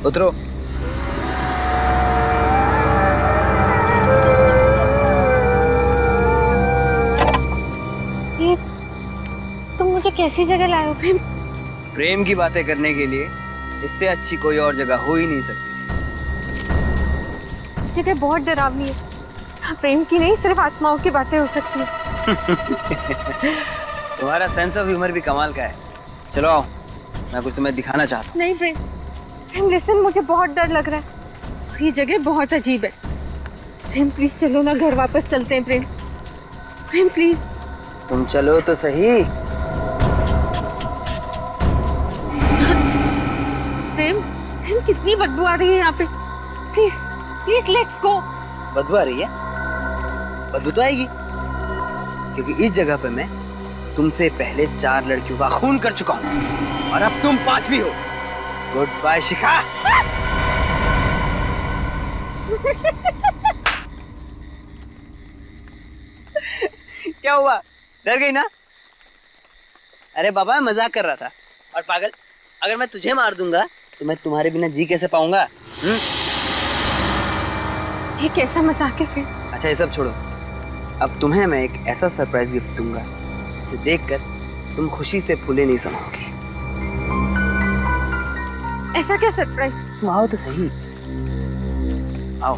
उतरो। ये तुम मुझे कैसी जगह लाए हो प्रेम? प्रेम की बातें करने के लिए इससे अच्छी कोई और जगह हो ही नहीं सकती। ये जगह बहुत डरावनी है। यहाँ प्रेम की नहीं, सिर्फ आत्माओं की बातें हो सकती है। तुम्हारा सेंस ऑफ ह्यूमर भी कमाल का है। चलो आओ, मैं कुछ तुम्हें दिखाना चाहता हूँ। नहीं प्रेम, प्रेम लिसन, मुझे बहुत डर लग रहा है और ये जगह बहुत अजीब है। प्रेम प्लीज चलो ना, घर वापस चलते हैं प्रेम। प्रेम प्लीज। तुम चलो तो सही। प्रेम, प्रेम कितनी बदबू आ रही है यहाँ पे। Please please let's go. बदबू आ रही है? बदबू तो आएगी, क्योंकि इस जगह पे मैं तुमसे पहले 4 लड़कियों का खून कर चुका हूँ और अब तुम 5वीं हो। गुड बाय शिखा। क्या हुआ, डर गई ना? अरे बाबा, मैं मजाक कर रहा था। और पागल, अगर मैं तुझे मार दूंगा तो मैं तुम्हारे बिना जी कैसे पाऊंगा? ये कैसा मजाक है प्रेम? अच्छा, ये सब छोड़ो। अब तुम्हें मैं एक ऐसा सरप्राइज गिफ्ट दूंगा जिसे देखकर तुम खुशी से फूले नहीं समाओगी। ऐसा क्या सरप्राइज? तुम आओ तो सही, आओ।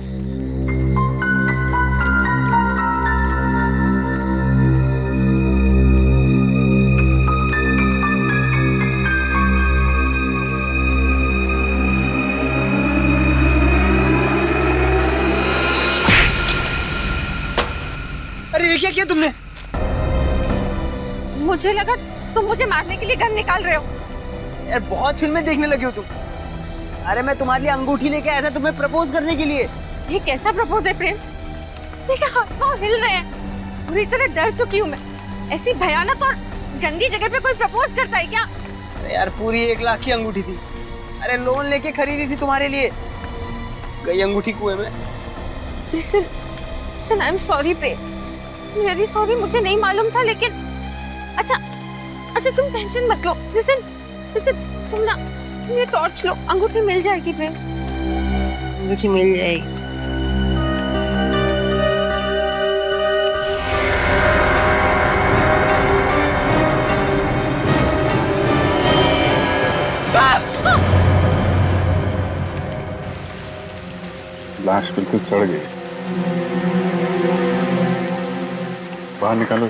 अरे ये क्या किया तुमने? मुझे लगा तुम मुझे मारने के लिए गन निकाल रहे हो। यार बहुत फिल्में देखने लगे हो तुम। अरे मैं तुम्हारे लिए अंगूठी लेके आया था तुम्हें प्रपोज करने के लिए। ये कैसा प्रपोज है प्रेम? मेरे हाथ पांव हिल रहे हैं, पूरी तरह डर चुकी हूँ मैं। ऐसी भयानक और गंदी जगह पे कोई प्रपोज करता है क्या? अरे यार पूरी 1 लाख की अंगूठी थी। अरे लोन लेके खरीदी थी तुम्हारे लिए। गई अंगूठी कुएं में। Listen, listen, I am sorry Prem, very sorry, मुझे नहीं मालूम था। लेकिन अच्छा अच्छा तुम टेंशन मत लो। लिसन लिसन, तुम ना ये टॉर्च लो, अंगूठी मिल जाएगी प्रेम। अंगूठी मिल जाएगी। लाश बिल्कुल सड़ गई। बाहर निकालो।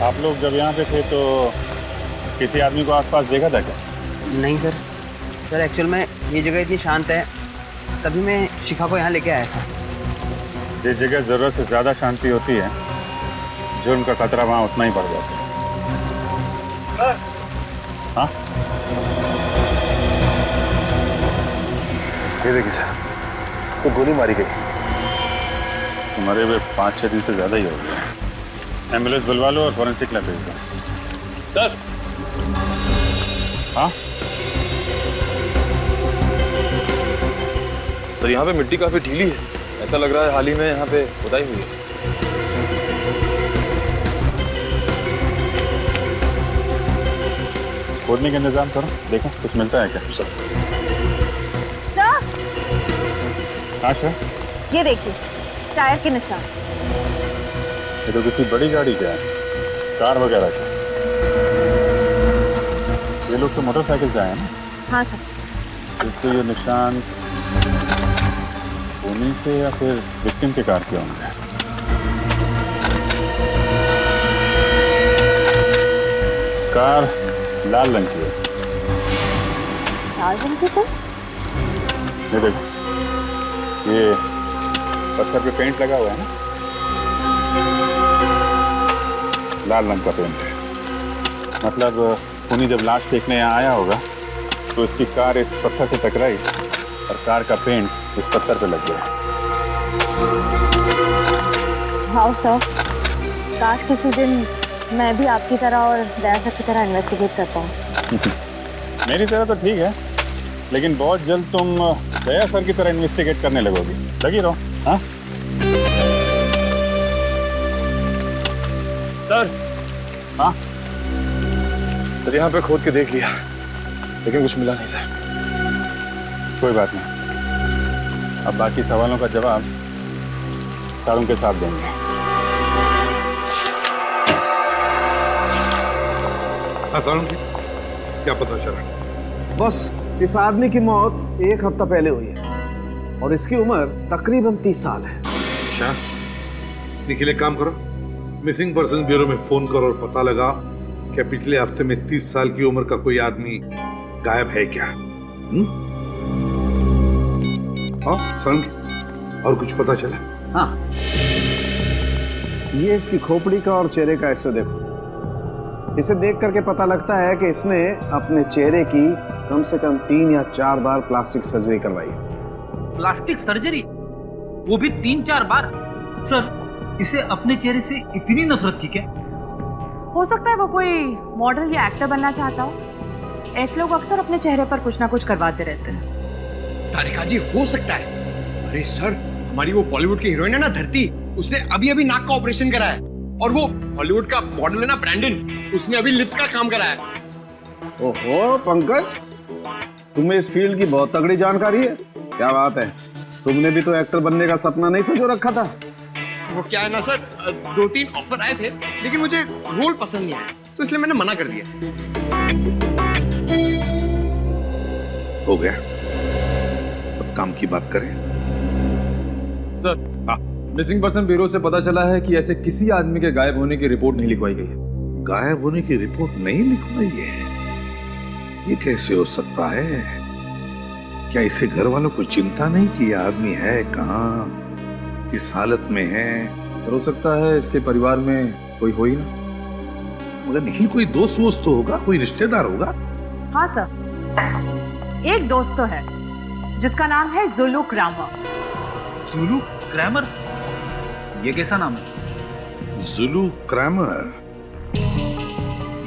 आप लोग जब यहाँ पे थे तो किसी आदमी को आसपास देखा था क्या? नहीं सर, सर एक्चुअल में ये जगह इतनी शांत है, तभी मैं शिखा को यहाँ लेके आया था। जिस जगह जरूरत से ज्यादा शांति होती है, जुर्म का खतरा वहाँ उतना ही बढ़ जाता है। हाँ, ये देखिए सर, तो गोली मारी गई। तुम्हारे वे 5-6 दिन से ज्यादा ही हो गया। एम्बुलेंस बुलवा लो और फॉरेंसिक लैब भेज दो। सर। हाँ सर, यहाँ पे मिट्टी काफी ढीली है, ऐसा लग रहा है हाल ही में यहाँ पे खुदाई हुई है। खोदने का इंतजाम करो, देखो कुछ मिलता है क्या। सर, हाँ सर, ये देखिए टायर के निशान। ये तो किसी बड़ी गाड़ी का है, कार वगैरह का। ये लोग तो मोटरसाइकिल से आए हैं ना? हाँ सर। तो ये निशान उन्हीं से या फिर विक्टिम के कार के होंगे। कार लाल रंग की है। लाल रंग की? तो ये देखो, ये पत्थर पे पेंट लगा हुआ है ना, लाल रंग का पेंट है। मतलब उन्हीं जब लाश देखने यहाँ आया होगा तो इसकी कार इस पत्थर से टकराई और कार का पेंट इस पत्थर पे लग गया। हाँ सर, काश किसी दिन मैं भी आपकी तरह और दया सर की तरह इन्वेस्टिगेट करता हूँ। मेरी तरह तो ठीक है, लेकिन बहुत जल्द तुम दया सर की तरह इन्वेस्टिगेट करने लगोगी। लगी रहो। हाँ, सर। हाँ? सर यहाँ पे खोद के देख लिया, लेकिन कुछ मिला नहीं सर। कोई बात नहीं, अब बाकी सवालों का जवाब सारों के साथ देंगे। हाँ सारुण जी, क्या पता चला? बस इस आदमी की मौत 1 हफ्ता पहले हुई है और इसकी उम्र तकरीबन 30 साल है। अच्छा, निखिल एक काम करो, मिसिंग पर्सन ब्यूरो में फोन करो और पता लगा क्या पिछले हफ्ते में 30 साल की उम्र का कोई आदमी गायब है क्या? हाँ सारुण जी, और कुछ पता चला? हाँ, ये इसकी खोपड़ी का और चेहरे का एक्सरे देखो। इसे देख करके पता लगता है कि इसने अपने चेहरे की कम से कम 3 या 4 बार प्लास्टिक सर्जरी करवाई है। Plastic surgery? वो भी 3-4 बार? सर, इसे अपने चेहरे से इतनी नफरत थी क्या? हो सकता है वो कोई मॉडल या एक्टर बनना चाहता हो। ऐसे लोग अक्सर अपने चेहरे पर कुछ ना कुछ करवाते रहते हैं। तारिका जी, हो सकता है। अरे सर, हमारी वो बॉलीवुड की हीरोइन है ना धरती, उसने अभी नाक का ऑपरेशन करा है। और वो हॉलीवुड का मॉडल है ना ब्रैंडन, उसने अभी लिप्स का काम करा है। ओहो पंकज, तुम्हें इस फील्ड की बहुत तगड़ी जानकारी है। क्या बात है, तुमने भी तो एक्टर बनने का सपना नहीं संजो रखा था? वो क्या है ना सर, 2-3 ऑफर आए थे, लेकिन मुझे रोल पसंद नहीं आया, तो इसलिए मैंने मना कर दिया। हो गया, अब काम की बात करें। सर, मिसिंग पर्सन ब्यूरो से पता चला है कि ऐसे किसी आदमी के गायब होने की रिपोर्ट नहीं लिखवाई गई है। गायब होने की रिपोर्ट नहीं लिखवाई है? ये कैसे हो सकता है? क्या इसे घर वालों को चिंता नहीं कि यह आदमी है कहाँ, किस हालत में है? हो सकता है इसके परिवार में कोई हो ही ना। मगर निखिल, कोई दोस्त वोस्त तो होगा, कोई रिश्तेदार होगा। हाँ सर, एक दोस्त तो है जिसका नाम है जुलू क्रैमर। जुलू क्रैमर? ये कैसा नाम है? जुलू क्रैमर?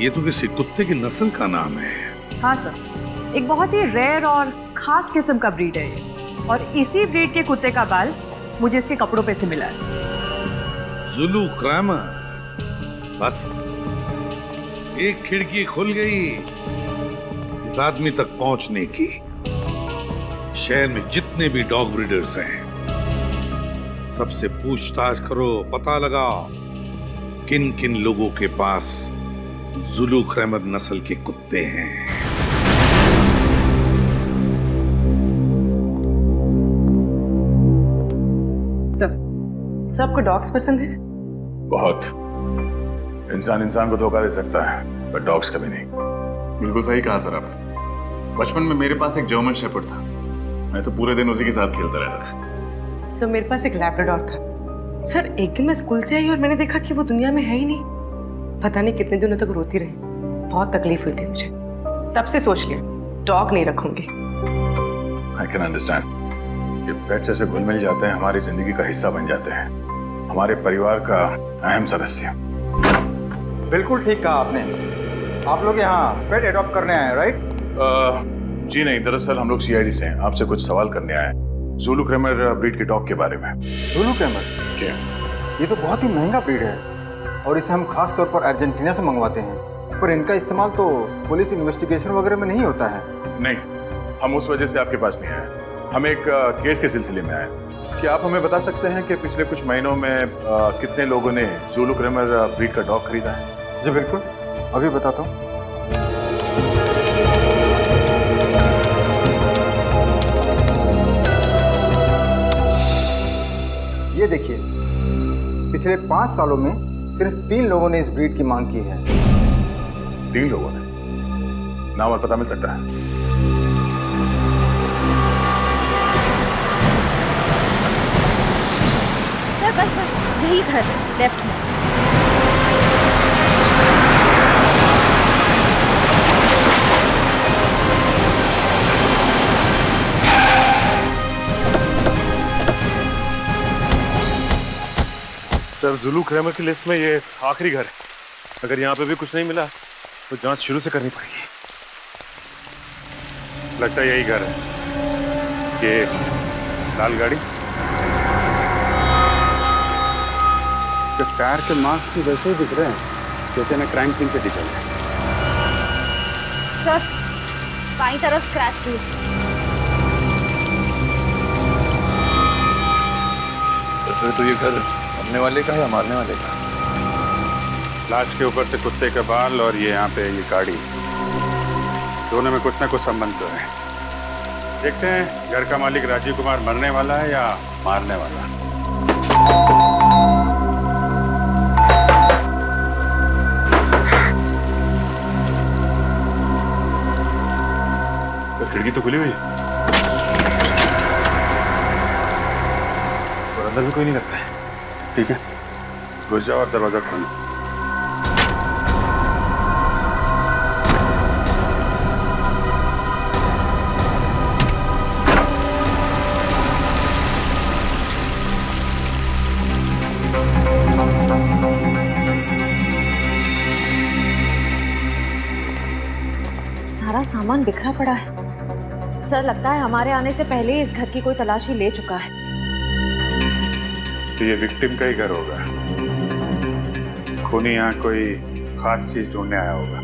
ये तो किसी कुत्ते की नस्ल का नाम है। हाँ सर, एक बहुत ही रेयर और खास किस्म का ब्रीड है ये। और इसी ब्रीड के कुत्ते का बाल मुझे इसके कपड़ों पे से मिला है। जुलू क्रैमर, बस एक खिड़की खुल गई इस आदमी तक पहुंचने की। शहर में जितने भी डॉग ब्रीडर्स हैं, सबसे पूछताछ करो, पता लगाओ किन किन लोगों के पास जुलू क्रैमर नस्ल के कुत्ते हैं। सबको डॉग्स पसंद है? बहुत। इंसान को धोखा दे सकता है, पर डॉग्स कभी नहीं। बिल्कुल सही कहा सर आपने। बचपन में मेरे पास एक जर्मन शेपर्ड था, मैं तो पूरे दिन उसी के साथ खेलता रहता था। सर, मेरे पास एक लैब्राडोर था। सर, एक दिन मैं स्कूल से आई और मैंने देखा कि वो दुनिया में है ही नहीं। पता नहीं कितने दिनों तक रोती रही, बहुत तकलीफ हुई थी मुझे। तब से सोच लिया डॉग नहीं रखूंगी। I can understand. ये पेट्स ऐसे घुल मिल जाते हैं, हमारी जिंदगी का हिस्सा बन जाते हैं, हमारे परिवार का अहम सदस्य। बिल्कुल ठीक कहा आपने। आप लोग यहाँ पेट एडॉप्ट करने आए हैं, राइट? जी नहीं, दरअसल हम लोग CID से हैं, आपसे कुछ सवाल करने आए हैं जुलू क्रैमर ब्रीड के डॉग के बारे में। जुलू क्रैमर? क्या? ये तो बहुत ही महंगा ब्रीड है और इसे हम खास तौर पर अर्जेंटीना से मंगवाते हैं, पर इनका इस्तेमाल तो पुलिस इन्वेस्टिगेशन वगैरह में नहीं होता है। नहीं, हम उस वजह से आपके पास नहीं आए, हम एक केस के सिलसिले में आए। क्या आप हमें बता सकते हैं कि पिछले कुछ महीनों में कितने लोगों ने जुलू क्रैमर ब्रीड का डॉग खरीदा है? जी बिल्कुल, अभी बताता हूँ। ये देखिए, पिछले 5 सालों में सिर्फ 3 लोगों ने इस ब्रीड की मांग की है। 3 लोगों ने? नाम और पता मिल सकता है? सर बस यही घर है, लेफ्ट में। सर, जुलू क्रैमर की लिस्ट में ये आखिरी घर है। अगर यहाँ पे भी कुछ नहीं मिला तो जांच शुरू से करनी पड़ेगी। लगता है यही घर है। ये लाल गाड़ी, टायर के मार्क्स भी वैसे ही दिख रहे हैं। जैसे मैं क्राइम सीन पे दिखा है। सर बाईं तरफ स्क्रैच भी फिर तो ये घर मरने वाले का है या मारने वाले का? लाश के ऊपर से कुत्ते का बाल और ये यहाँ पे ये गाड़ी, दोनों में कुछ ना कुछ संबंध तो है। देखते हैं घर का मालिक राजीव कुमार मरने वाला है या मारने वाला। तो खिड़की तो खुली हुई है और अंदर भी कोई नहीं लगता है। ठीक है, घुस जाओ और दरवाजा खोलो। सारा सामान बिखरा पड़ा है। सर लगता है हमारे आने से पहले ही इस घर की कोई तलाशी ले चुका है। तो ये विक्टिम का ही घर होगा। खूनी यहाँ कोई खास चीज ढूंढने आया होगा।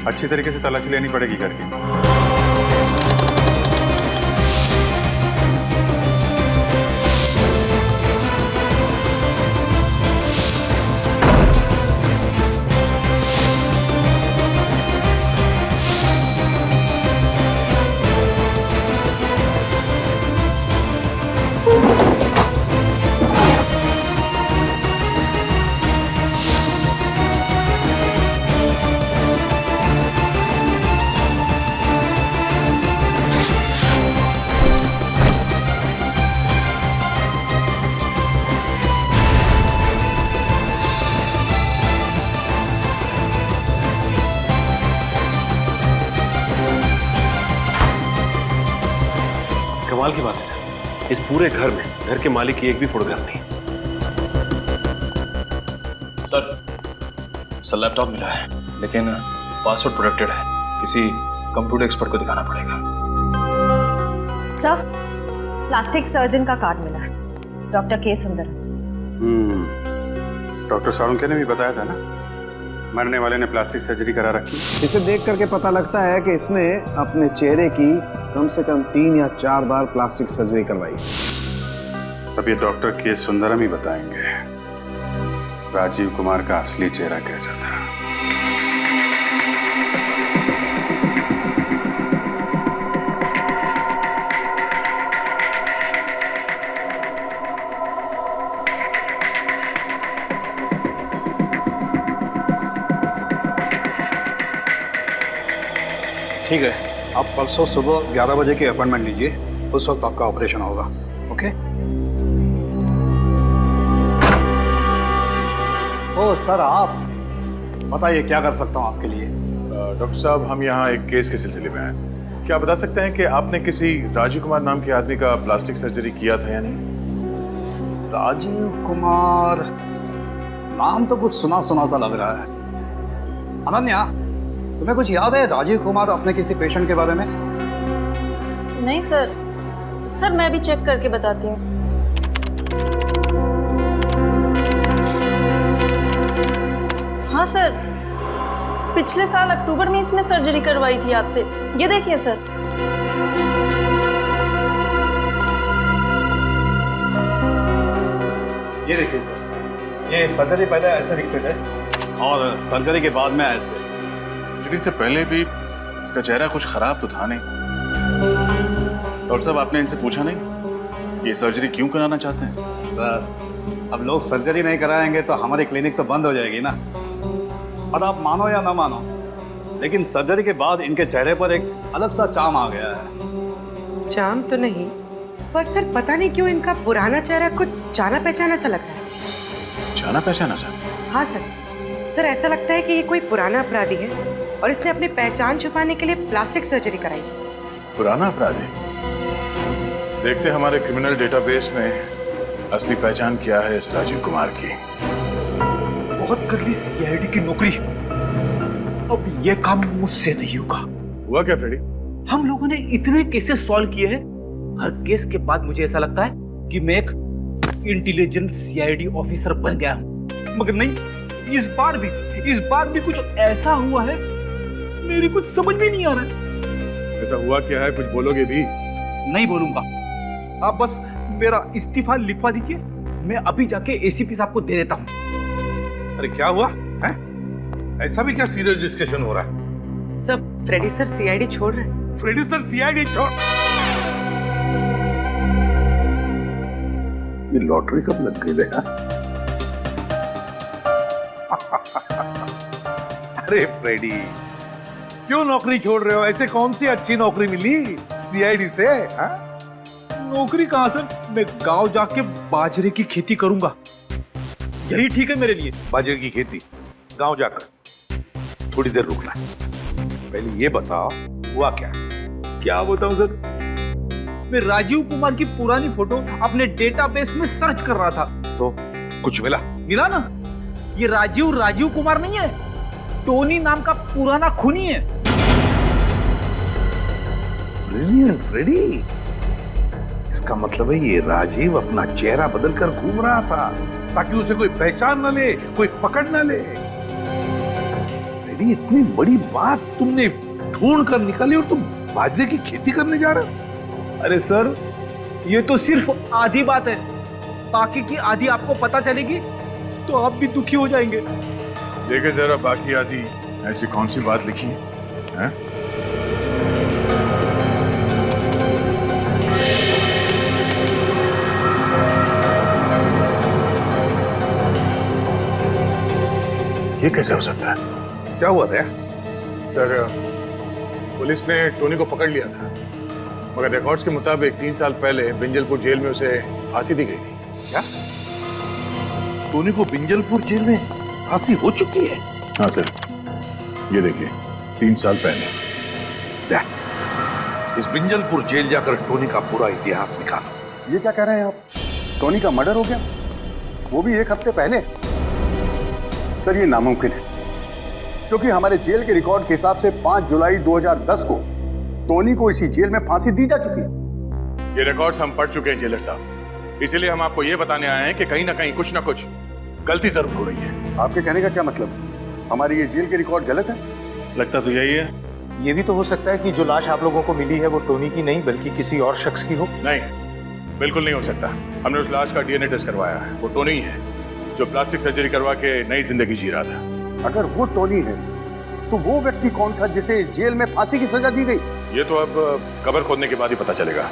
अच्छी तरीके से तलाशी लेनी पड़ेगी घर की। कमाल की बात है सर, इस पूरे घर में घर के मालिक की एक भी फोटोग्राफ नहीं। सर लैपटॉप मिला है लेकिन पासवर्ड प्रोटेक्टेड है। किसी कंप्यूटर एक्सपर्ट को दिखाना पड़ेगा। सर प्लास्टिक सर्जन का कार्ड मिला है, डॉक्टर के सुंदर। डॉक्टर साळुंखे ने भी बताया था ना, मरने वाले ने प्लास्टिक सर्जरी करा रखी। इसे देख करके पता लगता है कि इसने अपने चेहरे की कम से कम 3 या 4 बार प्लास्टिक सर्जरी करवाई। अब ये डॉक्टर के सुंदरम ही बताएंगे राजीव कुमार का असली चेहरा कैसा था। ठीक है, आप परसों सुबह 11 बजे की अपॉइंटमेंट लीजिए, उस वक्त आपका ऑपरेशन होगा। ओके? ओ सर, आप बताइए क्या कर सकता हूँ आपके लिए। डॉक्टर साहब, हम यहाँ एक केस के सिलसिले में आए। क्या आप बता सकते हैं कि आपने किसी राजीव कुमार नाम के आदमी का प्लास्टिक सर्जरी किया था या नहीं? राजीव कुमार नाम तो कुछ सुना सुना सा लग रहा है। अनन्या, तुम्हें कुछ याद है राजीव कुमार अपने किसी पेशेंट के बारे में? नहीं सर, मैं भी चेक करके बताती हूँ। हाँ सर, पिछले साल अक्टूबर में इसने सर्जरी करवाई थी आपसे। ये देखिए सर। ये देखिए सर, ये सर्जरी पहले ऐसे दिखते थे और सर्जरी के बाद में ऐसे। सर्जरी से पहले भी इसका चेहरा कुछ खराब तो था नहीं। डॉक्टर साहब, आपने इनसे पूछा नहीं ये सर्जरी क्यों कराना चाहते हैं? सर, अब लोग सर्जरी नहीं कराएंगे तो हमारी क्लिनिक तो बंद हो जाएगी ना। और आप मानो या ना मानो, लेकिन सर्जरी के बाद इनके चेहरे पर एक अलग सा चार्म आ गया है। चार्म तो नहीं, पर सर पता नहीं क्यों इनका पुराना चेहरा कुछ जाना पहचाना सा लग रहा है। जाना पहचाना सा? हाँ सर, ऐसा लगता है कि ये कोई पुराना अपराधी है और इसने अपनी पहचान छुपाने के लिए प्लास्टिक सर्जरी कराई। पुराना अपराधी? देखते हमारे क्रिमिनल डेटाबेस में असली पहचान क्या है इस राजीव कुमार की। बहुत कर ली सीआईडी की नौकरी, अब ये काम मुझसे नहीं होगा। हुआ क्या फ्रेडी? हम लोगों ने इतने केसेस सॉल्व किए हैं, हर केस के बाद मुझे ऐसा लगता है कि मैं एक इंटेलिजेंट सीआईडी ऑफिसर बन गया हूं। मगर नहीं, इस बार भी कुछ ऐसा हुआ है, मेरी कुछ समझ में नहीं आ रहा है। ऐसा हुआ क्या है, कुछ बोलोगे भी? नहीं बोलूंगा, आप बस मेरा इस्तीफा लिखवा दीजिए, मैं अभी जाके एसीपी साहब को दे देता हूँ। अरे क्या हुआ है? ऐसा भी क्या सीरियस डिस्कशन हो रहा है? सब फ्रेडी सर सीआईडी छोड़ रहे हैं। फ्रेडी सर सीआईडी छोड़? ये लॉटरी कब लग गई बेटा? अरे फ्रेडी, क्यों नौकरी छोड़ रहे हो? ऐसे कौन सी अच्छी नौकरी मिली सीआईडी से? हा? नौकरी कहाँ सर, मैं गांव जाके बाजरे की खेती करूंगा, यही ठीक है मेरे लिए। बाजरे की खेती गांव जाकर? थोड़ी देर रुकना, पहले ये बताओ हुआ क्या बताऊं सर, मैं राजीव कुमार की पुरानी फोटो अपने डेटाबेस में सर्च कर रहा था। तो कुछ मिला? मिला ना, ये राजीव कुमार नहीं है, टोनी नाम का पुराना खूनी है। ब्रिलियंट फ्रेडी, इसका मतलब है ये राजीव अपना चेहरा बदलकर घूम रहा था ताकि उसे कोई पहचान न ले, कोई पकड़ न ले। फ्रेडी, इतनी बड़ी बात तुमने ढूंढ कर निकाली और तुम बाजरे की खेती करने जा रहे हो? अरे सर, ये तो सिर्फ आधी बात है, बाकी की आधी आपको पता चलेगी तो आप भी दुखी हो जाएंगे। देखे जरा बाकी आदि, ऐसी कौन सी बात लिखी है? ये कैसे हो सकता है? क्या हुआ था सर, पुलिस ने टोनी को पकड़ लिया था, मगर रिकॉर्ड्स के मुताबिक 3 साल पहले बिंजलपुर जेल में उसे फांसी दी गई थी। क्या? टोनी को बिंजलपुर जेल में फांसी हो चुकी है? हाँ सर, ये देखिए 3 साल पहले। इस बिंजलपुर जेल जाकर टोनी का पूरा इतिहास निकालो। ये क्या कह रहे हैं आप? टोनी का मर्डर हो गया, वो भी 1 हफ्ते पहले? सर, ये नामुमकिन है, क्योंकि हमारे जेल के रिकॉर्ड के हिसाब से 5 जुलाई 2010 को टोनी को इसी जेल में फांसी दी जा चुकी है। ये रिकॉर्ड्स हम पढ़ चुके हैं जेलर साहब, इसीलिए हम आपको ये बताने आए हैं कि कहीं ना कहीं कुछ ना कुछ गलती जरूर हो रही है। आपके कहने का क्या मतलब? हमारी ये जेल के रिकॉर्ड गलत है? लगता तो यही है। ये भी तो हो सकता है कि जो लाश आप लोगों को मिली है वो टोनी की नहीं बल्कि किसी और शख्स की हो। नहीं, बिल्कुल नहीं हो सकता। हमने उस लाश का डीएनए टेस्ट करवाया है, वो टोनी ही है जो प्लास्टिक सर्जरी करवा के नई जिंदगी जी रहा था। अगर वो टोनी है तो वो व्यक्ति कौन था जिसे इस जेल में फांसी की सजा दी गई? ये तो अब कब्र खोदने के बाद ही पता चलेगा।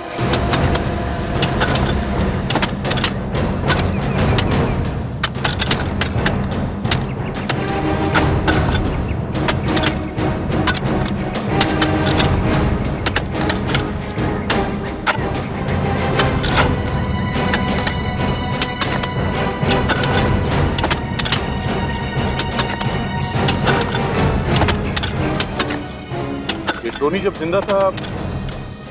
टोनी जब जिंदा था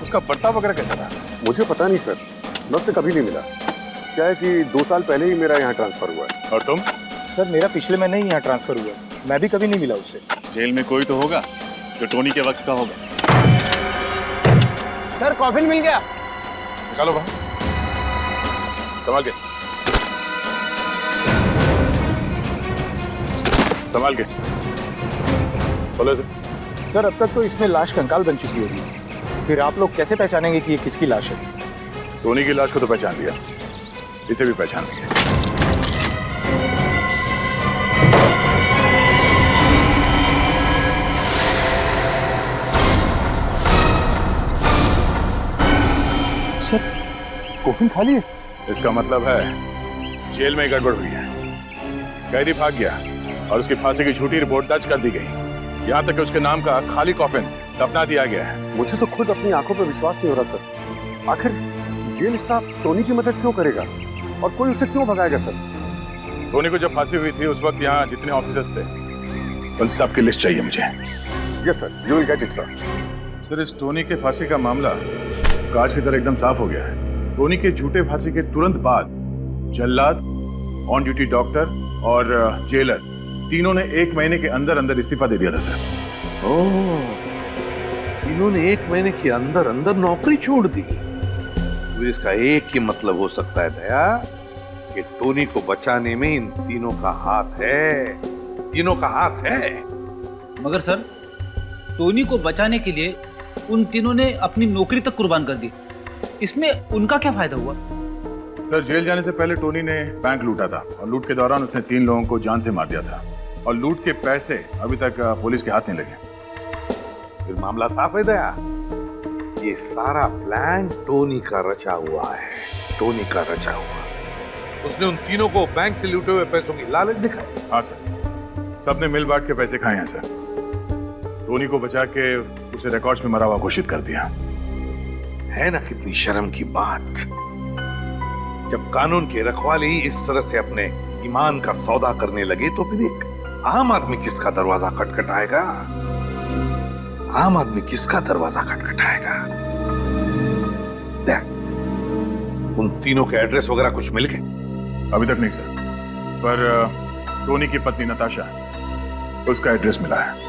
उसका बर्ताव वगैरह कैसा था? मुझे पता नहीं सर, मैं उससे कभी नहीं मिला। क्या है कि 2 साल पहले ही मेरा यहाँ ट्रांसफर हुआ है। और तुम? सर, मेरा पिछले महीने ही यहाँ ट्रांसफर हुआ, मैं भी कभी नहीं मिला उससे। जेल में कोई तो होगा जो टोनी के वक्त का होगा। सर, कॉफिन मिल गया। निकालो बाहर, संभाल के, संभाल के बोलो सर। सर, अब तक तो इसमें लाश कंकाल बन चुकी होगी, फिर आप लोग कैसे पहचानेंगे कि ये किसकी लाश है? टोनी की लाश को तो पहचान लिया, इसे भी पहचान लिया। सर, कॉफिन खाली है? इसका मतलब है जेल में गड़बड़ हुई है, कैदी भाग गया और उसकी फांसी की झूठी रिपोर्ट दर्ज कर दी गई। यहाँ तक कि उसके नाम का खाली कॉफिन दफना दिया गया है। मुझे तो खुद अपनी आंखों पर विश्वास नहीं हो रहा सर। आखिर जेल स्टाफ टोनी की मदद क्यों करेगा और कोई उसे क्यों भगाएगा सर? टोनी को जब फांसी हुई थी उस वक्त यहाँ जितने ऑफिसर्स थे उन सब की लिस्ट चाहिए मुझे। Yes sir, you will get it sir. Sir, इस टोनी के फांसी का मामला कांच की तरह एकदम साफ हो गया है। टोनी के झूठे फांसी के तुरंत बाद जल्लाद, ऑन ड्यूटी डॉक्टर और जेलर तीनों ने 1 महीने के अंदर अंदर इस्तीफा दे दिया था सर। ओह, तीनों ने 1 महीने के अंदर अंदर नौकरी छोड़ दी। तो इसका एक ही मतलब हो सकता है दया कि टोनी को बचाने में इन तीनों का हाथ है। तीनों का हाथ है। मगर सर, टोनी को बचाने के लिए उन तीनों ने अपनी नौकरी तक कुर्बान कर दी। इसमें उनका क्या फायदा हुआ? सर, जेल जाने से पहले टोनी ने बैंक लूटा था और लूट के दौरान उसने 3 लोगों को जान से मार दिया था और लूट के पैसे अभी तक पुलिस के हाथ नहीं लगे। फिर मामला साफ है दया। ये सारा प्लान टोनी का रचा हुआ है, टोनी का रचा हुआ। उसने उन तीनों को बैंक से लूटे हुए पैसों की लालच दिखाई। हाँ सर, सबने मिल बांट के पैसे खाए हैं सर। टोनी को बचा के उसे रिकॉर्ड्स में मरा हुआ घोषित कर दिया। है ना कितनी शर्म की बात। जब कानून की रखवाली इस तरह से अपने ईमान का सौदा करने लगे तो फिर एक आम आदमी किसका दरवाजा खटखटाएगा? आम आदमी किसका दरवाजा खटखटाएगा? देख, उन तीनों के एड्रेस वगैरह कुछ मिल गए? अभी तक नहीं सर, पर टोनी की पत्नी नताशा, उसका एड्रेस मिला है।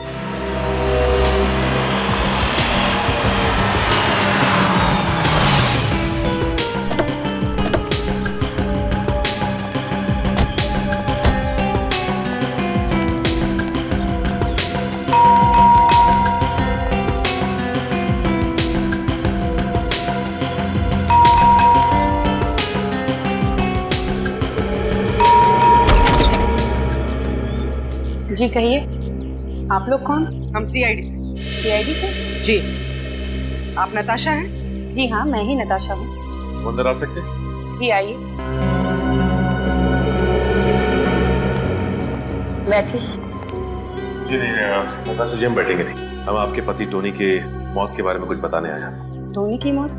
जी कहिए, आप लोग कौन? हम सीआईडी से। सीआईडी से? जी। आप नताशा हैं? जी हाँ, मैं ही नताशा हूँ। अंदर आ सकते? जी आइए, बैठिए। जी नहीं, नताशा जी हम बैठेंगे नहीं। हम आपके पति टोनी के मौत के बारे में कुछ बताने आए हैं। टोनी की मौत?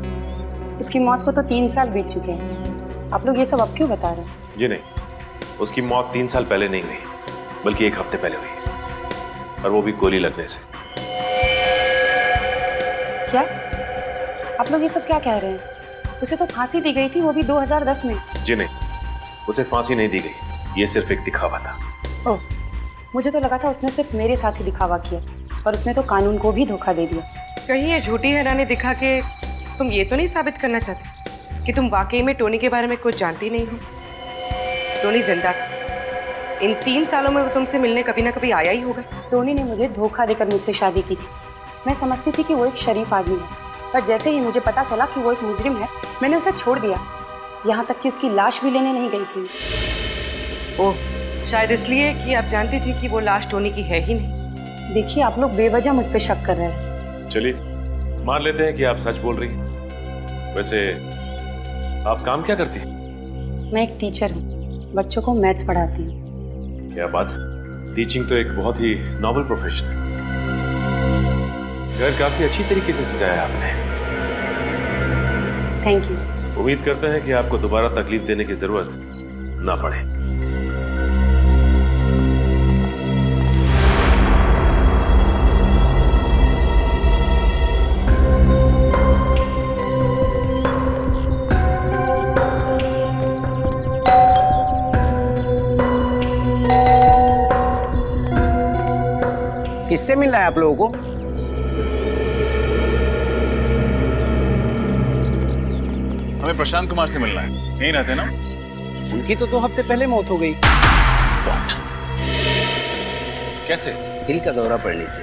उसकी मौत को तो 3 साल बीत चुके हैं। आप लोग ये सब अब क्यों बता रहे हैं? जी नहीं, उसकी मौत 3 साल पहले नहीं हुई, बल्कि 1 हफ्ते पहले हुई, और वो भी गोली लगने से। क्या आप लोग ये सब क्या कह रहे हैं? उसे तो फांसी दी गई थी, वो भी 2010 में। जी नहीं, उसे फांसी नहीं दी गई, ये सिर्फ एक दिखावा था। ओह, मुझे तो लगा था उसने सिर्फ मेरे साथ ही दिखावा किया, पर उसने तो कानून को भी धोखा दे दिया। कहीं ये झूठी हैरानी दिखा के तुम ये तो नहीं साबित करना चाहते कि तुम वाकई में टोनी के बारे में कुछ जानती नहीं हो? टोनी जिंदा था। इन 3 सालों में वो तुमसे मिलने कभी ना कभी आया ही होगा। टोनी ने मुझे धोखा देकर मुझसे शादी की थी। मैं समझती थी कि वो एक शरीफ आदमी है, पर जैसे ही मुझे पता चला कि वो एक मुजरिम है, मैंने उसे छोड़ दिया। यहाँ तक कि उसकी लाश भी लेने नहीं गई थी। ओह, शायद इसलिए कि आप जानती थी कि वो लाश टोनी की है ही नहीं। देखिए, आप लोग बेवजह मुझ पे शक कर रहे हैं। चलिए मान लेते हैं कि आप सच बोल रही हैं। वैसे आप काम क्या करती हैं? मैं एक टीचर हूँ, बच्चों को मैथ्स पढ़ाती हूँ। क्या बात, टीचिंग तो एक बहुत ही नॉबल प्रोफेशन है। घर काफी अच्छी तरीके से सजाया आपने। Thank you. उम्मीद करते हैं कि आपको दोबारा तकलीफ देने की जरूरत ना पड़े। किससे मिलना है आप लोगों को? हमें प्रशांत कुमार से मिलना है। यहीं रहते ना? उनकी तो 2 हफ्ते पहले मौत हो गई। कैसे? दिल का दौरा पड़ने से।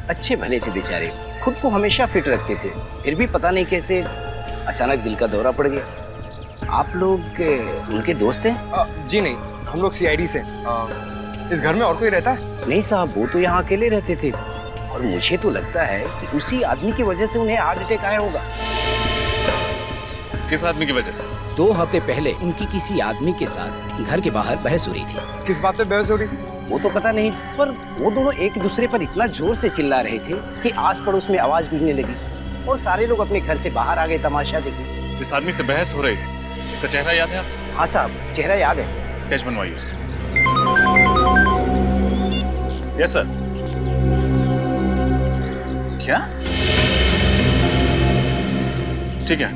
अच्छे भले थे बेचारे, खुद को हमेशा फिट रखते थे, फिर भी पता नहीं कैसे अचानक दिल का दौरा पड़ गया। आप लोग उनके दोस्त हैं? जी नहीं, हम लोग सीआईडी से। इस घर में और कोई रहता है? नहीं साहब, वो तो यहाँ अकेले रहते थे और मुझे तो लगता है कि उसी आदमी की वजह से उन्हें हार्ट अटैक आया होगा। किस आदमी की वजह से? 2 हफ्ते पहले इनकी किसी आदमी के साथ घर के बाहर बहस हो रही थी। किस बात पे बहस हो रही थी? वो तो पता नहीं, पर वो दोनों एक दूसरे पर इतना जोर से चिल्ला रहे थे कि आस पड़ोस में आवाज गूंजने लगी और सारे लोग अपने घर से बाहर आ गए तमाशा देखने। जिस आदमी से बहस हो रही थी, उसका चेहरा याद है आपको? हाँ साहब, चेहरा याद है। स्केच बनवाइए उसका। Yes sir. क्या? ठीक है।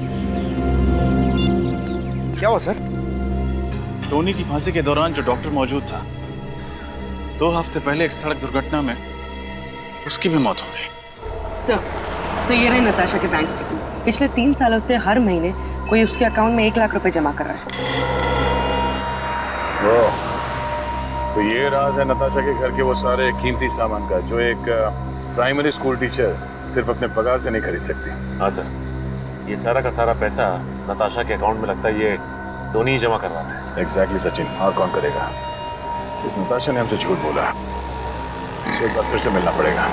क्या हुआ सर? टोनी की फांसी के दौरान जो डॉक्टर मौजूद था, 2 हफ्ते पहले एक सड़क दुर्घटना में उसकी भी मौत हो गई। सर ये रहे नताशा के बैंक स्टेटमेंट। पिछले 3 सालों से हर महीने कोई उसके अकाउंट में 1 लाख रुपए जमा कर रहा है। तो ये राज है नताशा के घर के वो सारे कीमती सामान का जो एक प्राइमरी स्कूल टीचर सिर्फ अपने पगार से नहीं खरीद सकती। हाँ सर, ये सारा का सारा पैसा नताशा के अकाउंट में लगता है ये टोनी ही जमा करवाता है। एग्जैक्टली सचिन, और कौन करेगा? इस नताशा ने हमसे झूठ बोला, इसे एक बार फिर से मिलना पड़ेगा।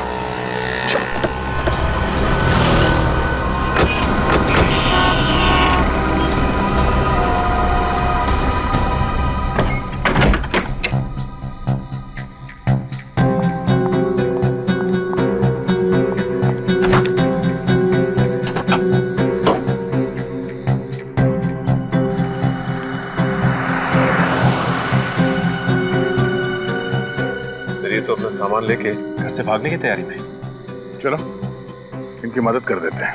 चलो। तो अपना सामान लेके घर से भागने की तैयारी में। चलो इनकी मदद कर देते हैं।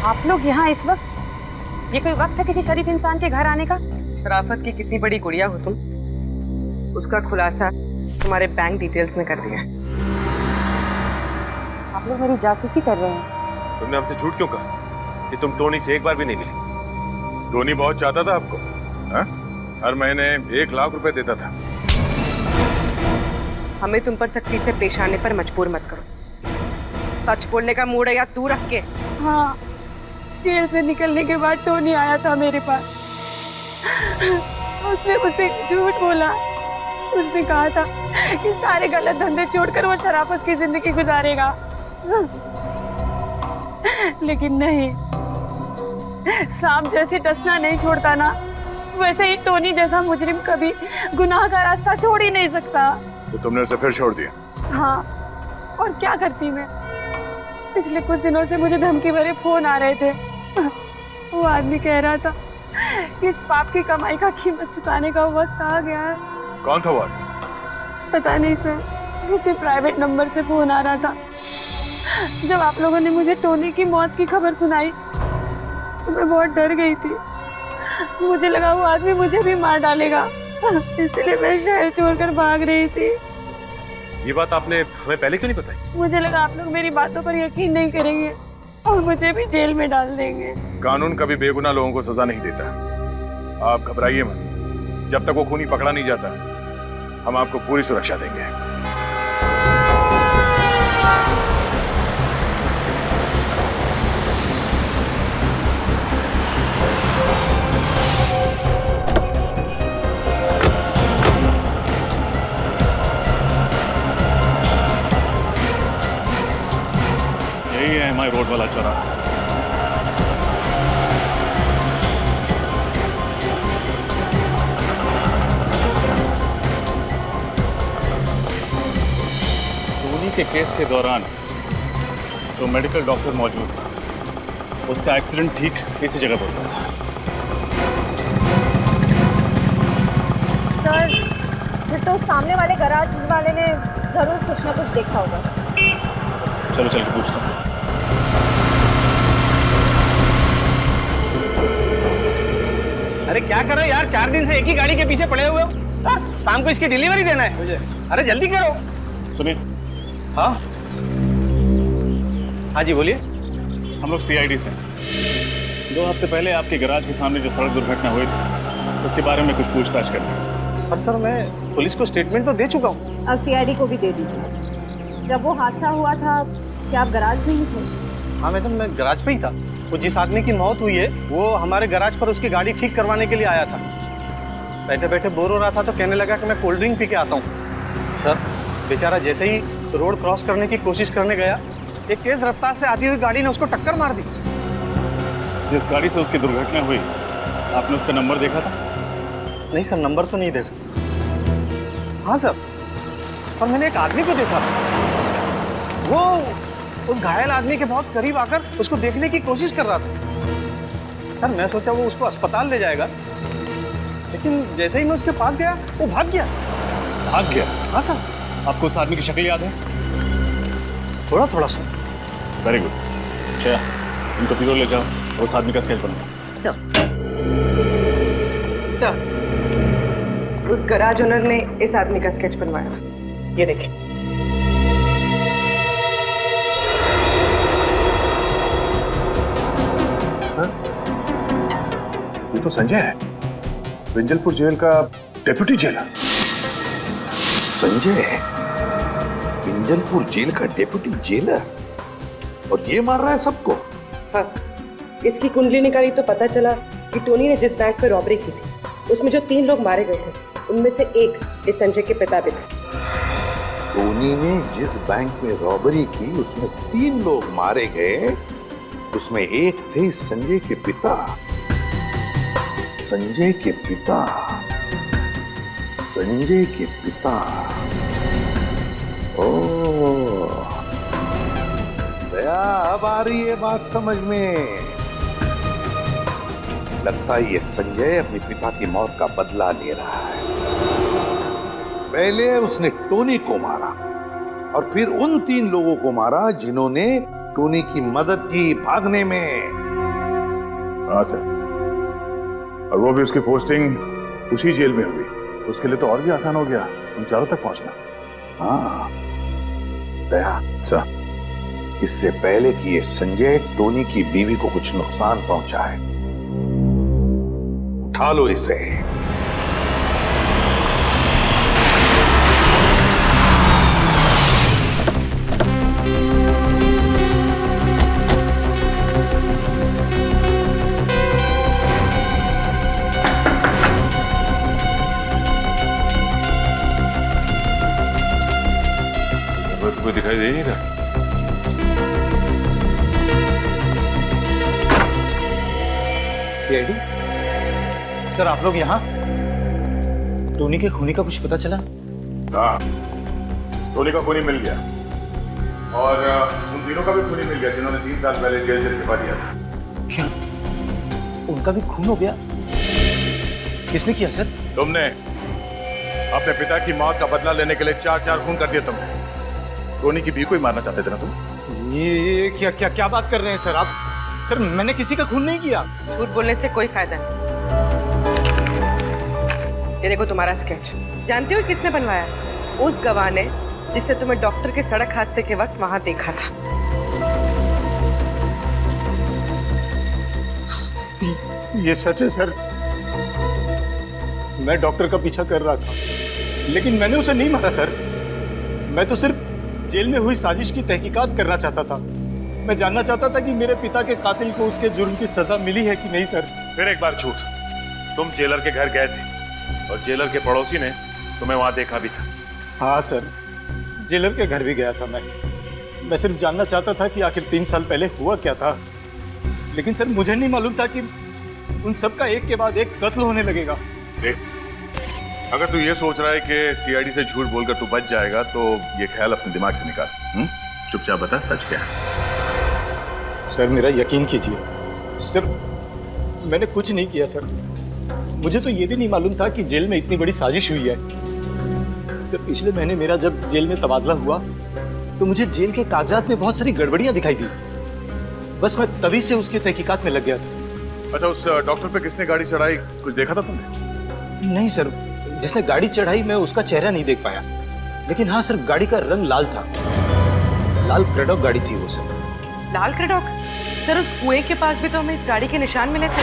आप लोग यहाँ इस वक्त? ये कोई वक्त है किसी शरीफ इंसान के घर आने का? शराफत की कितनी बड़ी गुड़िया हो तुम, उसका खुलासा तुम्हारे बैंक डिटेल्स में कर दिया। आप लोग मेरी जासूसी कर रहे हैं। तुमने हमसे झूठ क्यों कहा कि तुम टोनी से एक बार भी नहीं मिली? टोनी बहुत चाहता था आपको, हा? हर महीने 1 लाख रुपए देता था। हमें तुम पर सख्ती से पेश आने पर मजबूर मत करो। सच बोलने का मूड है या तू रख के? हाँ, जेल से निकलने के बाद टोनी आया था मेरे पास। उसने मुझसे झूठ बोला। उसने कहा था कि सारे गलत धंधे छोड़कर वो शराफत की जिंदगी गुजारेगा, लेकिन नहीं। सांप जैसे डसना नहीं छोड़ता ना, वैसे ही टोनी जैसा मुजरिम कभी गुनाह का रास्ता छोड़ ही नहीं सकता। तो तुमने उसे फिर छोड़ दिया? हाँ, और क्या करती मैं? पिछले कुछ दिनों से मुझे धमकी भरे फोन आ रहे थे। वो आदमी कह रहा था कि इस पाप की कमाई का कीमत चुकाने का वक्त आ गया है। कौन था वो? पता नहीं सर, किसी प्राइवेट नंबर से फोन आ रहा था। जब आप लोगों ने मुझे टोनी की मौत की खबर सुनाई तो मैं बहुत डर गई थी। मुझे लगा वो आदमी मुझे भी मार डालेगा, इसलिए मैं शहर छोड़कर भाग रही थी। ये बात आपने हमें पहले क्यों नहीं बताई? मुझे लगा आप लोग मेरी बातों पर यकीन नहीं करेंगे और मुझे भी जेल में डाल देंगे। कानून कभी बेगुनाह लोगों को सजा नहीं देता। आप घबराइए मत, जब तक वो खूनी पकड़ा नहीं जाता हम आपको पूरी सुरक्षा देंगे। यही है हमारे रोड वाला चौराहा। टोनी के केस के दौरान जो मेडिकल डॉक्टर मौजूद था उसका एक्सीडेंट ठीक इसी जगह पर हुआ था। सर, फिर तो सामने वाले गैराज वाले ने जरूर कुछ ना कुछ देखा होगा। चलो चल के पूछता हूँ। अरे क्या कर रहे हो यार, 4 दिन से एक ही गाड़ी के पीछे पड़े हुए हो। शाम को इसकी डिलीवरी देना है मुझे। अरे जल्दी करो। सुनिए। हाँ हाँ जी बोलिए। हम लोग सीआईडी से 2 हफ्ते पहले आपके गैराज के सामने जो सड़क दुर्घटना हुई थी उसके बारे में कुछ पूछताछ करनी है। पर सर मैं पुलिस को स्टेटमेंट तो दे चुका हूँ। अब सीआईडी को भी दे दीजिए। जब वो हादसा हुआ था क्या आप गैराज में ही थे? हाँ मैडम, मैं गैराज पे ही था। वो जिस आदमी की मौत हुई है वो हमारे गैराज पर उसकी गाड़ी ठीक करवाने के लिए आया था। बैठे बैठे बोर हो रहा था तो कहने लगा कि मैं कोल्ड ड्रिंक पी के आता हूँ। सर बेचारा जैसे ही रोड क्रॉस करने की कोशिश करने गया, एक तेज रफ्तार से आती हुई गाड़ी ने उसको टक्कर मार दी। जिस गाड़ी से उसकी दुर्घटना हुई आपने उसका नंबर देखा था? नहीं सर, नंबर तो नहीं देखा। हाँ सर, और मैंने एक आदमी को देखा, वो उस घायल आदमी के बहुत करीब आकर उसको देखने की कोशिश कर रहा था। सर मैं सोचा वो उसको अस्पताल ले जाएगा, लेकिन जैसे ही मैं उसके पास गया वो भाग गया। भाग गया? हाँ सर। आपको उस आदमी की शक्ल याद है? थोड़ा थोड़ा सर। Very good. अच्छा, इनको पीरो ले जाओ और उस आदमी का स्केच बनाओ। सर, उस गैराज ओनर ने इस आदमी का स्केच बनवाया। ये देखिए। तो संजय है, विंजलपुर जेल का डेप्यूटी जेलर। संजय विंजलपुर जेल का डेप्यूटी जेलर, और ये मार रहा है सबको? हाँ सर, इसकी कुंडली निकाली तो पता चला कि टोनी ने जिस बैंक पे रॉबरी की थी उसमें जो 3 लोग मारे गए थे उनमें से एक इस संजय के पिता भी थे। टोनी ने जिस बैंक में रॉबरी की उसमें 3 लोग मारे गए, उसमें एक थे संजय के पिता। संजय के पिता, संजय के पिता। ओह, दया, अब आ रही है बात समझ में। लगता है ये संजय अपने पिता की मौत का बदला ले रहा है। पहले उसने टोनी को मारा और फिर उन 3 लोगों को मारा जिन्होंने टोनी की मदद की भागने में। हाँ सर, और वो भी उसकी पोस्टिंग उसी जेल में हुई, उसके लिए तो और भी आसान हो गया उन चारों तक पहुंचना। हाँ दया सर, इससे पहले कि ये संजय टोनी की बीवी को कुछ नुकसान पहुंचाए, उठा लो इसे। कोई दिखाई दे नहीं रहा। सीआईडी सर, आप लोग यहाँ? टोनी के खूनी का कुछ पता चला? हाँ, टोनी का खूनी मिल गया, और उन तीनों का भी खूनी मिल गया जिन्होंने 3 साल पहले जेल से इस्तीफा दिया था। क्या उनका भी खून हो गया? किसने किया सर? तुमने अपने पिता की मौत का बदला लेने के लिए 4 खून कर दिए तुमने। टोनी की बीवी को ही मारना चाहते थे ना तुम? ये क्या बात कर रहे हैं सर आप? सर मैंने किसी का खून नहीं किया। झूठ बोलने से कोई फायदा नहीं। ये देखो तुम्हारा स्केच। जानते हो किसने बनवाया? उस गवाह ने जिसने तुम्हें डॉक्टर के सड़क हादसे के वक्त वहां देखा था। ये सच है सर, मैं डॉक्टर का पीछा कर रहा था, लेकिन मैंने उसे नहीं मारा सर। मैं तो सिर्फ जेल में हुई साजिश की तहकीकात करना चाहता था। मैं जानना चाहता था कि मेरे पिता के कातिल को उसके जुर्म की सजा मिली है कि नहीं सर। फिर एक बार झूठ। तुम जेलर के घर गए थे और जेलर के पड़ोसी ने तुम्हें वहां देखा भी था। हाँ सर, जेलर के घर भी गया था मैं सिर्फ जानना चाहता था कि आखिर 3 साल पहले हुआ क्या था। लेकिन सर मुझे नहीं मालूम था कि उन सब का एक के बाद एक कत्ल होने लगेगा। देख, अगर तू ये सोच रहा है कि सीआईडी से झूठ बोलकर तू बच जाएगा तो ये ख्याल अपने दिमाग से निकाल। चुपचाप बता सच क्या है। सर मेरा यकीन कीजिए सर, मैंने कुछ नहीं किया सर। मुझे तो ये भी नहीं मालूम था कि जेल में इतनी बड़ी साजिश हुई है। सर पिछले महीने मेरा जब जेल में तबादला हुआ तो मुझे जेल के कागजात में बहुत सारी गड़बड़ियां दिखाई दी। बस मैं तभी से उसकी तहकीकात में लग गया था। अच्छा, उस डॉक्टर पे किसने गाड़ी चढ़ाई, कुछ देखा था तुमने? नहीं सर, जिसने गाड़ी चढ़ाई मैं उसका चेहरा नहीं देख पाया, लेकिन हाँ सर गाड़ी का रंग लाल था। लाल क्रेडॉक गाड़ी थी वो सर। लाल क्रेडॉक? सर उस कुएं के पास भी तो हमें इस गाड़ी के निशान मिले थे।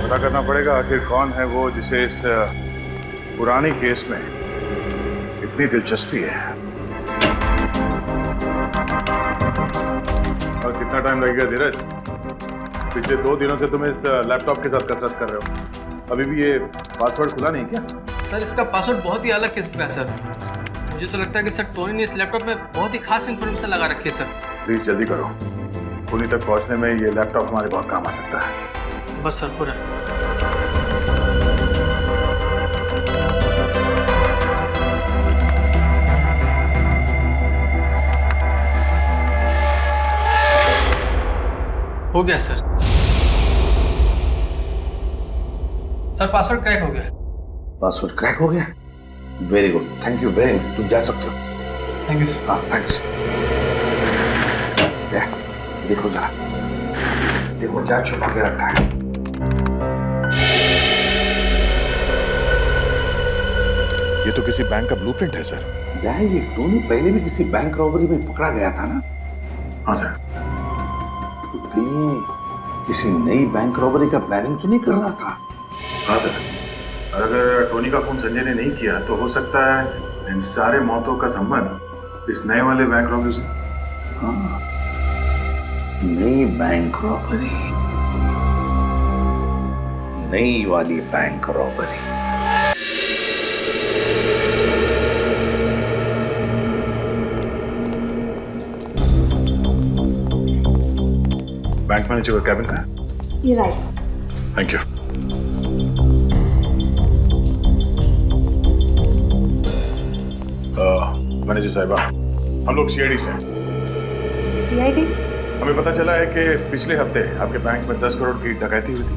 पता करना पड़ेगा आखिर कौन है वो जिसे इस पुराने केस में इतनी दिलचस्पी है। और कितना टाइम लगेगा धीरज? पिछले 2 दिनों से तुम इस लैपटॉप के साथ कसरत कर रहे हो, अभी भी ये पासवर्ड खुला नहीं क्या? सर इसका पासवर्ड बहुत ही अलग किस्म का है सर। मुझे तो लगता है कि सर टोनी ने इस लैपटॉप में बहुत ही खास इन्फॉर्मेशन लगा रखी है सर। प्लीज जल्दी करो, पुणे तक पहुंचने में ये लैपटॉप हमारे बहुत काम आ सकता है। बस सर पूरा। हो गया सर। सर पासवर्ड क्रैक हो गया। पासवर्ड क्रैक हो गया? Very good, thank you very much. तुम जा सकते हो। Thank you sir. हाँ थैंक्स। देखो जरा, देखो क्या छुपा के रखा है। ये तो किसी बैंक का ब्लूप्रिंट है सर। ये टोनी पहले भी किसी बैंक रॉबरी में पकड़ा गया था ना? हाँ सर। कहीं किसी नई बैंक रॉबरी का प्लानिंग तो नहीं कर रहा था? हाँ सर, और अगर टोनी का खून संजय ने नहीं किया तो हो सकता है इन सारे मौतों का संबंध इस नए वाले बैंक रॉबरी से। हाँ, नई बैंक रॉबरी, नई वाली बैंक रॉबरी। बैंक मैनेजर का कैबिन का? ये राइट। Thank you. मैनेजर साहिबा, हम लोग सीआईडी से हैं। सीआईडी? हमें पता चला है कि पिछले हफ्ते आपके बैंक में 10 करोड़ की डकैती हुई थी।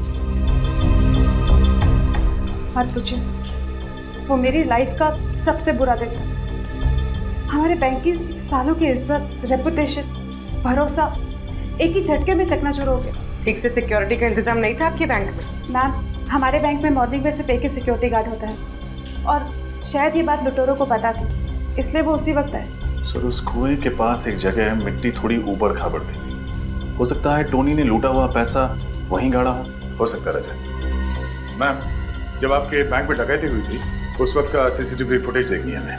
मत पूछिए सर, वो मेरी लाइफ का सबसे बुरा दिन था। हमारे बैंक की सालों की इज्जत, रेपुटेशन, भरोसा एक ही झटके में चकनाचूर हो गया। ठीक से सिक्योरिटी का इंतजाम नहीं था आपके बैंक में? मैम, हमारे बैंक में मॉर्निंग में सिर्फ एक ही सिक्योरिटी गार्ड होता है और शायद ये बात लुटेरों को पता थी, इसलिए वो उसी वक्त आए। सर, उस कुएं के पास एक जगह है, मिट्टी थोड़ी ऊपर खाबड़ थी। हो सकता है टोनी ने लूटा हुआ पैसा वहीं गाड़ा हो सकता है रजत। मैम, जब आपके बैंक में डकैती हुई थी उस वक्त का सीसीटीवी फुटेज देखनी है हमें।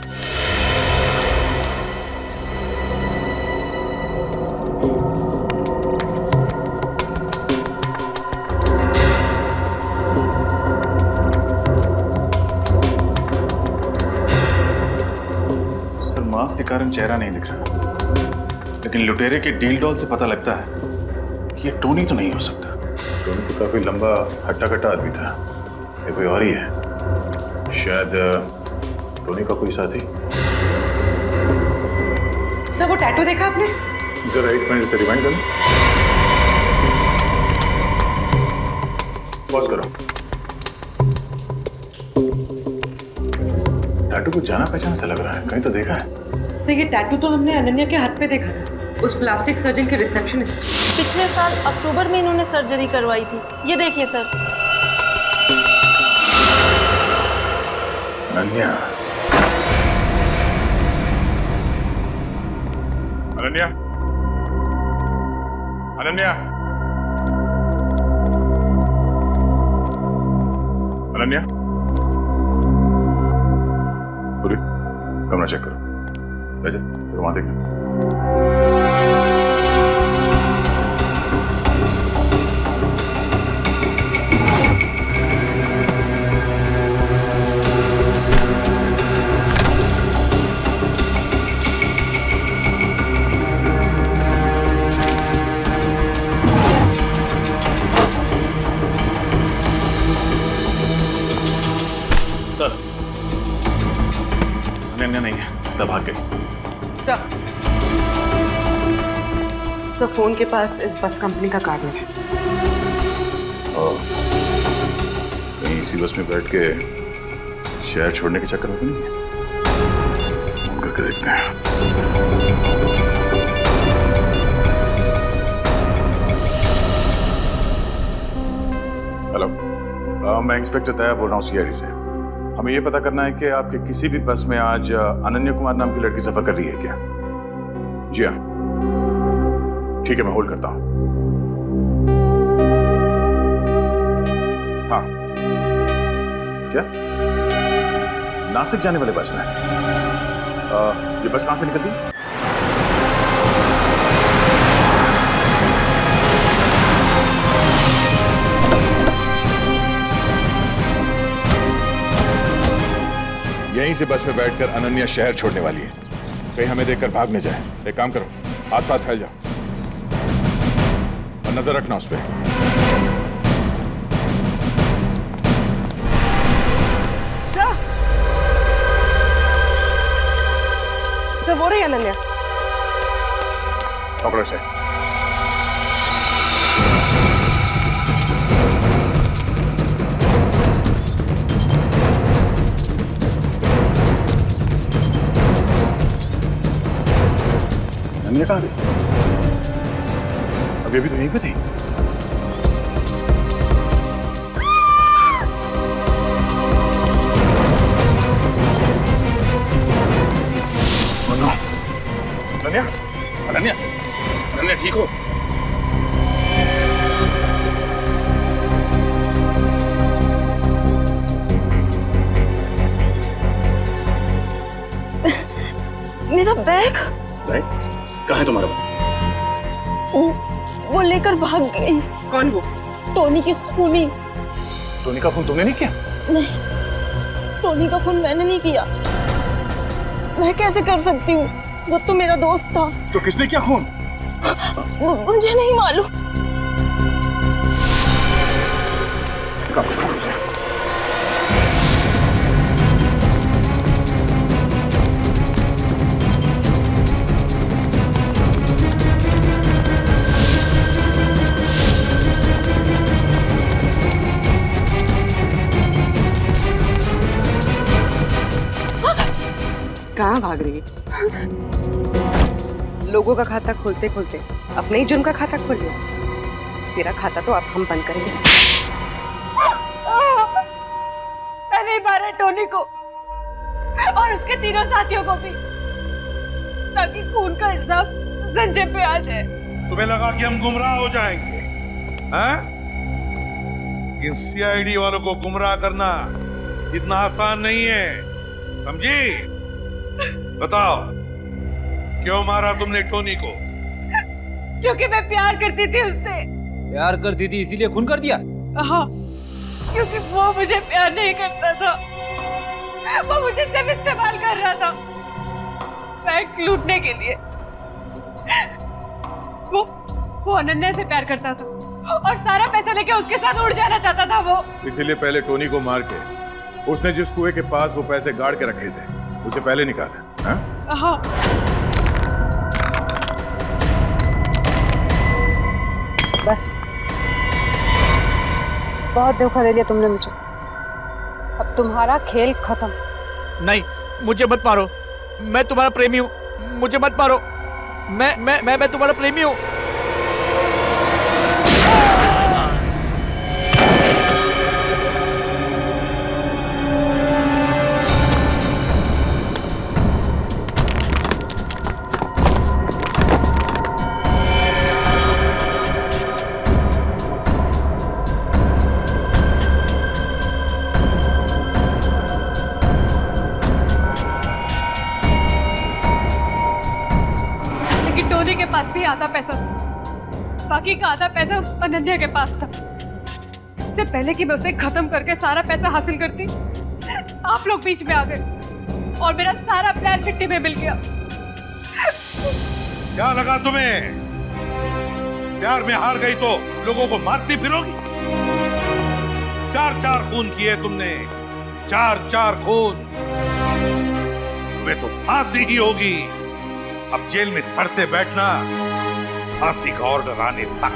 मास्क के कारण चेहरा नहीं दिख रहा, लेकिन लुटेरे के डील डॉल से पता लगता है कि ये टोनी तो नहीं हो सकता। टोनी तो काफी लंबा हट्टा कट्टा आदमी था, ये कोई और ही है। शायद टोनी का कोई साथी। सर, वो टैटू देखा आपने? जरा एक मिनट से रिवाइंड करो। पॉज करो। टैटू को जाना पहचाना सा लग रहा है, कहीं तो देखा है। सर, ये टैटू तो हमने अनन्या के हाथ पे देखा था, उस प्लास्टिक सर्जन के रिसेप्शनिस्ट। पिछले साल अक्टूबर में इन्होंने सर्जरी करवाई थी। ये देखिए सर। अनन्या, अनन्या, अनन्या, अनन्या, पूरी कमरा चेक करो। रजत, वहां देखना। सर, अनन्या नहीं है, तब भाग गई। सर, फोन के पास इस बस कंपनी का कार्ड है। कहीं इसी बस में बैठ के शहर छोड़ने के चक्कर में तो नहीं है? फोन करके देखते हैं। हेलो, मैं इंस्पेक्टर दया बोल रहा हूँ सीआईडी से। हमें ये पता करना है कि आपके किसी भी बस में आज अनन्या कुमार नाम की लड़की सफर कर रही है क्या? जी हाँ, ठीक है, मैं होल्ड करता हूं। हाँ, क्या नासिक जाने वाले बस में? ये बस कहां से निकलती है? यहीं से बस में बैठकर अनन्या शहर छोड़ने वाली है। कहीं हमें देखकर भाग न जाए। एक काम करो, आसपास फैल जाओ और नजर रखना उस पर। सर, वो रही अनन्या। पकड़ो से। अनन्या कहाँ गई? अभी अभी तो यहीं पे थी। अनन्या, अनन्या, अनन्या ठीक हो? बैग बैग कहाँ है तुम्हारा बैग? वो लेकर भाग गई। कौन वो? टोनी की खूनी। टोनी का खून तुमने नहीं किया? नहीं, टोनी का खून मैंने नहीं किया। मैं कैसे कर सकती हूँ? वो तो मेरा दोस्त था। तो किसने किया खून? मुझे नहीं मालूम। कहाँ भाग रही है? लोगों का खाता खोलते खोलते अपने ही जुर्म का खाता खोल लिया। तेरा खाता तो अब हम बंद करेंगे। मैं नहीं मारा टोनी को और उसके तीनों साथियों को भी, ताकि खून का इल्जाम संजय पे आ जाए। तुम्हें लगा कि हम गुमराह हो जाएंगे? हैं? इन सीआईडी वालों को गुमराह करना इतना आसान नहीं है, समझी? बताओ, क्यों मारा तुमने टोनी को? क्योंकि मैं प्यार करती थी उससे। प्यार करती थी इसीलिए खून कर दिया? हाँ, क्योंकि वो मुझे प्यार नहीं करता था, वो मुझे सिर्फ इस्तेमाल कर रहा था बैंक लूटने के लिए। वो अनन्या से प्यार करता था और सारा पैसा लेके उसके साथ उड़ जाना चाहता था वो। इसीलिए पहले टोनी को मार के उसने जिस कुएं के पास वो पैसे गाड़ के रखे थे उसे पहले निकाला। हाँ? हाँ। बस बहुत धोखा दे लिया तुमने मुझे। अब तुम्हारा खेल खत्म। नहीं, मुझे मत मारो, मैं तुम्हारा प्रेमी हूँ, मुझे मत मारो। मैं तुम्हारा प्रेमी हूँ। टोनी के पास भी आधा पैसा था, बाकी का आधा पैसा उस अनन्या के पास था। इससे पहले कि मैं उसे खत्म करके सारा पैसा हासिल करती, आप लोग बीच में आ गए और मेरा सारा प्लान मिट्टी में मिल गया। क्या लगा तुम्हें? प्यार में हार गई तो लोगों को मारती फिरोगी? 4-4 खून किए तुमने, 4-4 खून। तुम्हें तो फांसी ही होगी। अब जेल में सड़ते बैठना, फांसी का ऑर्डर आने तक।